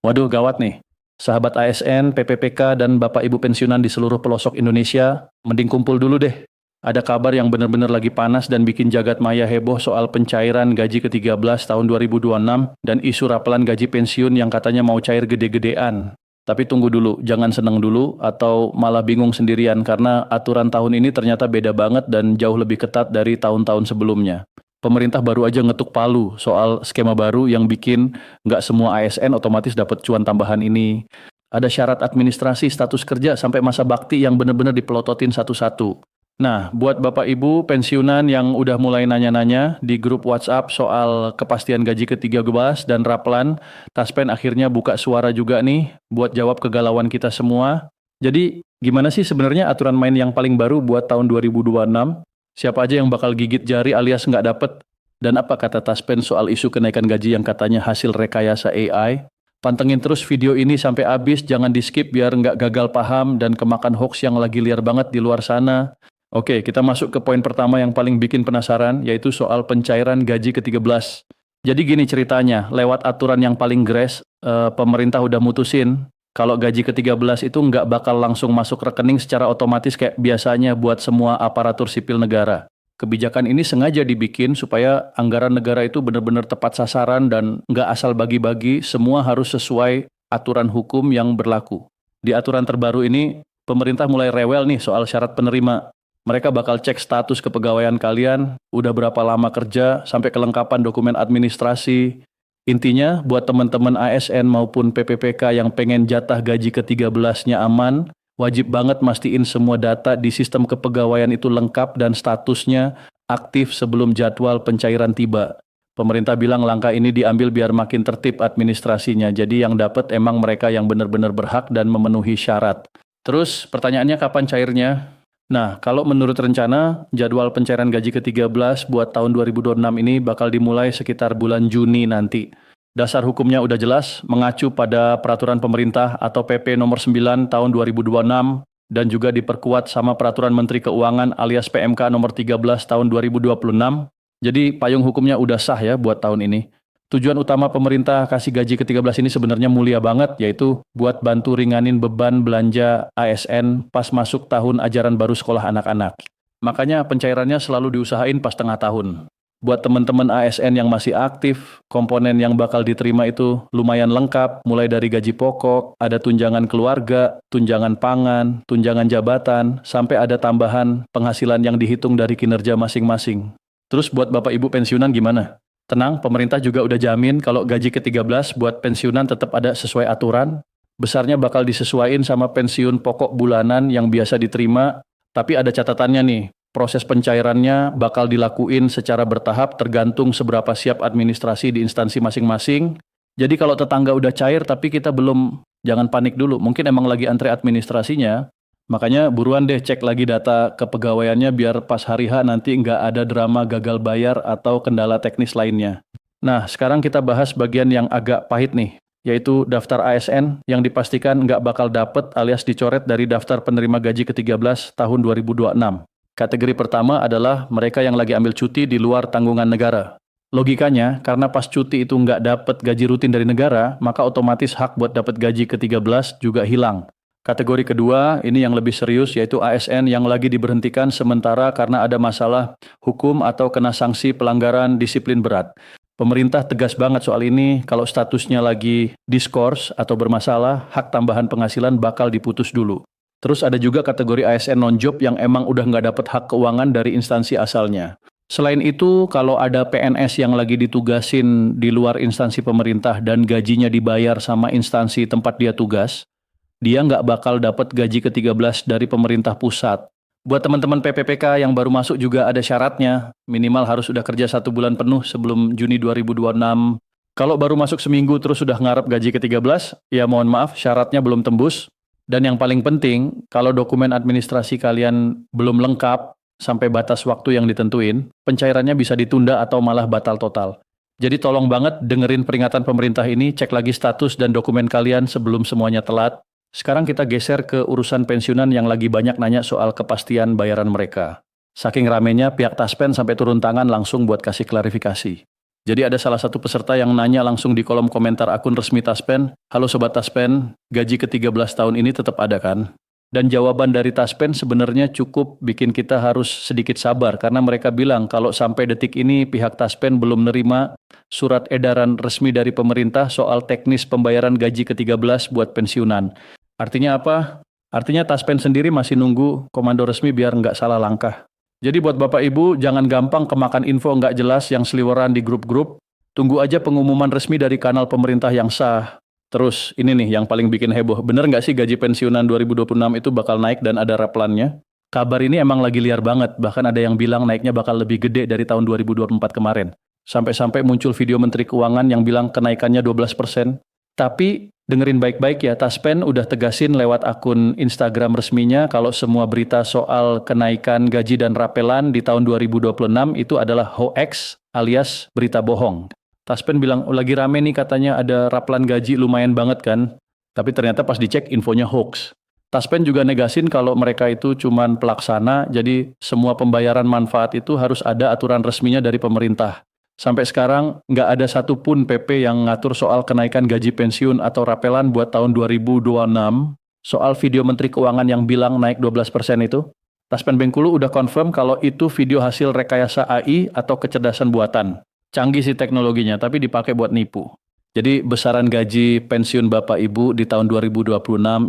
Waduh, gawat nih. Sahabat ASN, PPPK, dan Bapak Ibu pensiunan di seluruh pelosok Indonesia, mending kumpul dulu deh. Ada kabar yang benar-benar lagi panas dan bikin jagat maya heboh soal pencairan gaji ke-13 tahun 2026 dan isu rapelan gaji pensiun yang katanya mau cair gede-gedean. Tapi tunggu dulu, jangan seneng dulu atau malah bingung sendirian karena aturan tahun ini ternyata beda banget dan jauh lebih ketat dari tahun-tahun sebelumnya. Pemerintah baru aja ngetuk palu soal skema baru yang bikin nggak semua ASN otomatis dapat cuan tambahan ini. Ada syarat administrasi status kerja sampai masa bakti yang benar-benar dipelototin satu-satu. Nah, buat Bapak Ibu pensiunan yang udah mulai nanya-nanya di grup WhatsApp soal kepastian gaji ke-13 dan Raplan, Taspen akhirnya buka suara juga nih buat jawab kegalauan kita semua. Jadi, gimana sih sebenarnya aturan main yang paling baru buat tahun 2026? Siapa aja yang bakal gigit jari alias nggak dapet? Dan apa kata Taspen soal isu kenaikan gaji yang katanya hasil rekayasa AI? Pantengin terus video ini sampai habis, jangan di-skip biar nggak gagal paham dan kemakan hoax yang lagi liar banget di luar sana. Oke, kita masuk ke poin pertama yang paling bikin penasaran, yaitu soal pencairan gaji ke-13. Jadi gini ceritanya, lewat aturan yang paling gres, pemerintah udah mutusin kalau gaji ke-13 itu nggak bakal langsung masuk rekening secara otomatis kayak biasanya buat semua aparatur sipil negara. Kebijakan ini sengaja dibikin supaya anggaran negara itu benar-benar tepat sasaran dan nggak asal bagi-bagi, semua harus sesuai aturan hukum yang berlaku. Di aturan terbaru ini, pemerintah mulai rewel nih soal syarat penerima. Mereka bakal cek status kepegawaian kalian, udah berapa lama kerja, sampai kelengkapan dokumen administrasi. Intinya, buat teman-teman ASN maupun PPPK yang pengen jatah gaji ke-13-nya aman, wajib banget mastiin semua data di sistem kepegawaian itu lengkap dan statusnya aktif sebelum jadwal pencairan tiba. Pemerintah bilang langkah ini diambil biar makin tertib administrasinya, jadi yang dapat emang mereka yang benar-benar berhak dan memenuhi syarat. Terus pertanyaannya kapan cairnya? Nah, kalau menurut rencana, jadwal pencairan gaji ke-13 buat tahun 2026 ini bakal dimulai sekitar bulan Juni nanti. Dasar hukumnya udah jelas, mengacu pada peraturan pemerintah atau PP nomor 9 tahun 2026 dan juga diperkuat sama peraturan Menteri Keuangan alias PMK nomor 13 tahun 2026. Jadi payung hukumnya udah sah ya buat tahun ini. Tujuan utama pemerintah kasih gaji ke-13 ini sebenarnya mulia banget, yaitu buat bantu ringanin beban belanja ASN pas masuk tahun ajaran baru sekolah anak-anak. Makanya pencairannya selalu diusahain pas tengah tahun. Buat teman-teman ASN yang masih aktif, komponen yang bakal diterima itu lumayan lengkap, mulai dari gaji pokok, ada tunjangan keluarga, tunjangan pangan, tunjangan jabatan, sampai ada tambahan penghasilan yang dihitung dari kinerja masing-masing. Terus buat Bapak Ibu pensiunan gimana? Tenang, pemerintah juga udah jamin kalau gaji ke-13 buat pensiunan tetap ada sesuai aturan. Besarnya bakal disesuaikan sama pensiun pokok bulanan yang biasa diterima, tapi ada catatannya nih, proses pencairannya bakal dilakuin secara bertahap tergantung seberapa siap administrasi di instansi masing-masing. Jadi kalau tetangga udah cair tapi kita belum, jangan panik dulu, mungkin emang lagi antre administrasinya. Makanya buruan deh cek lagi data kepegawaiannya biar pas hari H nanti nggak ada drama gagal bayar atau kendala teknis lainnya. Nah, sekarang kita bahas bagian yang agak pahit nih, yaitu daftar ASN yang dipastikan nggak bakal dapet alias dicoret dari daftar penerima gaji ke-13 tahun 2026. Kategori pertama adalah mereka yang lagi ambil cuti di luar tanggungan negara. Logikanya, karena pas cuti itu nggak dapet gaji rutin dari negara, maka otomatis hak buat dapet gaji ke-13 juga hilang. Kategori kedua, ini yang lebih serius, yaitu ASN yang lagi diberhentikan sementara karena ada masalah hukum atau kena sanksi pelanggaran disiplin berat. Pemerintah tegas banget soal ini, kalau statusnya lagi diskors atau bermasalah, hak tambahan penghasilan bakal diputus dulu. Terus ada juga kategori ASN non-job yang emang udah nggak dapat hak keuangan dari instansi asalnya. Selain itu, kalau ada PNS yang lagi ditugasin di luar instansi pemerintah dan gajinya dibayar sama instansi tempat dia tugas, dia nggak bakal dapat gaji ke-13 dari pemerintah pusat. Buat teman-teman PPPK yang baru masuk juga ada syaratnya, minimal harus sudah kerja 1 bulan penuh sebelum Juni 2026. Kalau baru masuk seminggu terus sudah ngarep gaji ke-13, ya mohon maaf syaratnya belum tembus. Dan yang paling penting, kalau dokumen administrasi kalian belum lengkap sampai batas waktu yang ditentuin, pencairannya bisa ditunda atau malah batal total. Jadi tolong banget dengerin peringatan pemerintah ini, cek lagi status dan dokumen kalian sebelum semuanya telat. Sekarang kita geser ke urusan pensiunan yang lagi banyak nanya soal kepastian bayaran mereka. Saking ramenya pihak Taspen sampai turun tangan langsung buat kasih klarifikasi. Jadi ada salah satu peserta yang nanya langsung di kolom komentar akun resmi Taspen, "Halo Sobat Taspen, gaji ke-13 tahun ini tetap ada kan?" Dan jawaban dari Taspen sebenarnya cukup bikin kita harus sedikit sabar karena mereka bilang kalau sampai detik ini pihak Taspen belum nerima surat edaran resmi dari pemerintah soal teknis pembayaran gaji ke-13 buat pensiunan. Artinya apa? Artinya Taspen sendiri masih nunggu komando resmi biar nggak salah langkah. Jadi buat Bapak Ibu, jangan gampang kemakan info nggak jelas yang seliweran di grup-grup. Tunggu aja pengumuman resmi dari kanal pemerintah yang sah. Terus ini nih yang paling bikin heboh. Bener nggak sih gaji pensiunan 2026 itu bakal naik dan ada raplannya? Kabar ini emang lagi liar banget. Bahkan ada yang bilang naiknya bakal lebih gede dari tahun 2024 kemarin. Sampai-sampai muncul video Menteri Keuangan yang bilang kenaikannya 12%. Tapi dengerin baik-baik ya, Taspen udah tegasin lewat akun Instagram resminya kalau semua berita soal kenaikan gaji dan rapelan di tahun 2026 itu adalah hoax alias berita bohong. Taspen bilang, lagi rame nih katanya ada raplan gaji lumayan banget kan, tapi ternyata pas dicek infonya hoax. Taspen juga negasin kalau mereka itu cuman pelaksana, jadi semua pembayaran manfaat itu harus ada aturan resminya dari pemerintah. Sampai sekarang nggak ada satupun PP yang ngatur soal kenaikan gaji pensiun atau rapelan buat tahun 2026. Soal video Menteri Keuangan yang bilang naik 12% itu, Taspen Bengkulu udah confirm kalau itu video hasil rekayasa AI atau kecerdasan buatan. Canggih sih teknologinya, tapi dipakai buat nipu. Jadi besaran gaji pensiun Bapak Ibu di tahun 2026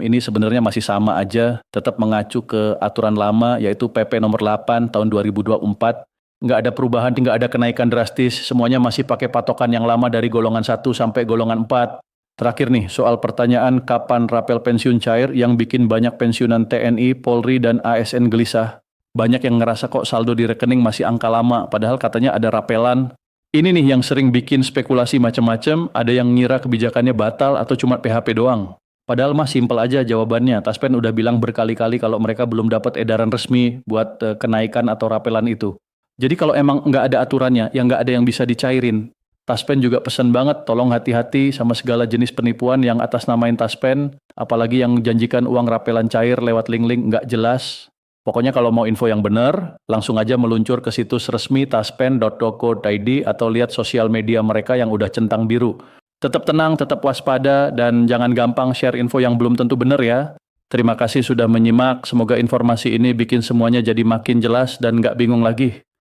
ini sebenarnya masih sama aja, tetap mengacu ke aturan lama yaitu PP nomor 8 tahun 2024. Nggak ada perubahan, nggak ada kenaikan drastis, semuanya masih pakai patokan yang lama dari golongan 1 sampai golongan 4. Terakhir nih, soal pertanyaan kapan rapel pensiun cair yang bikin banyak pensiunan TNI, Polri, dan ASN gelisah. Banyak yang ngerasa kok saldo di rekening masih angka lama, padahal katanya ada rapelan. Ini nih yang sering bikin spekulasi macam-macam, ada yang ngira kebijakannya batal atau cuma PHP doang. Padahal mah simpel aja jawabannya, Taspen udah bilang berkali-kali kalau mereka belum dapat edaran resmi buat kenaikan atau rapelan itu. Jadi kalau emang nggak ada aturannya, yang nggak ada yang bisa dicairin. Taspen juga pesen banget, tolong hati-hati sama segala jenis penipuan yang atas namain Taspen, apalagi yang janjikan uang rapelan cair lewat link-link nggak jelas. Pokoknya kalau mau info yang benar, langsung aja meluncur ke situs resmi taspen.co.id atau lihat sosial media mereka yang udah centang biru. Tetap tenang, tetap waspada, dan jangan gampang share info yang belum tentu benar ya. Terima kasih sudah menyimak, semoga informasi ini bikin semuanya jadi makin jelas dan nggak bingung lagi.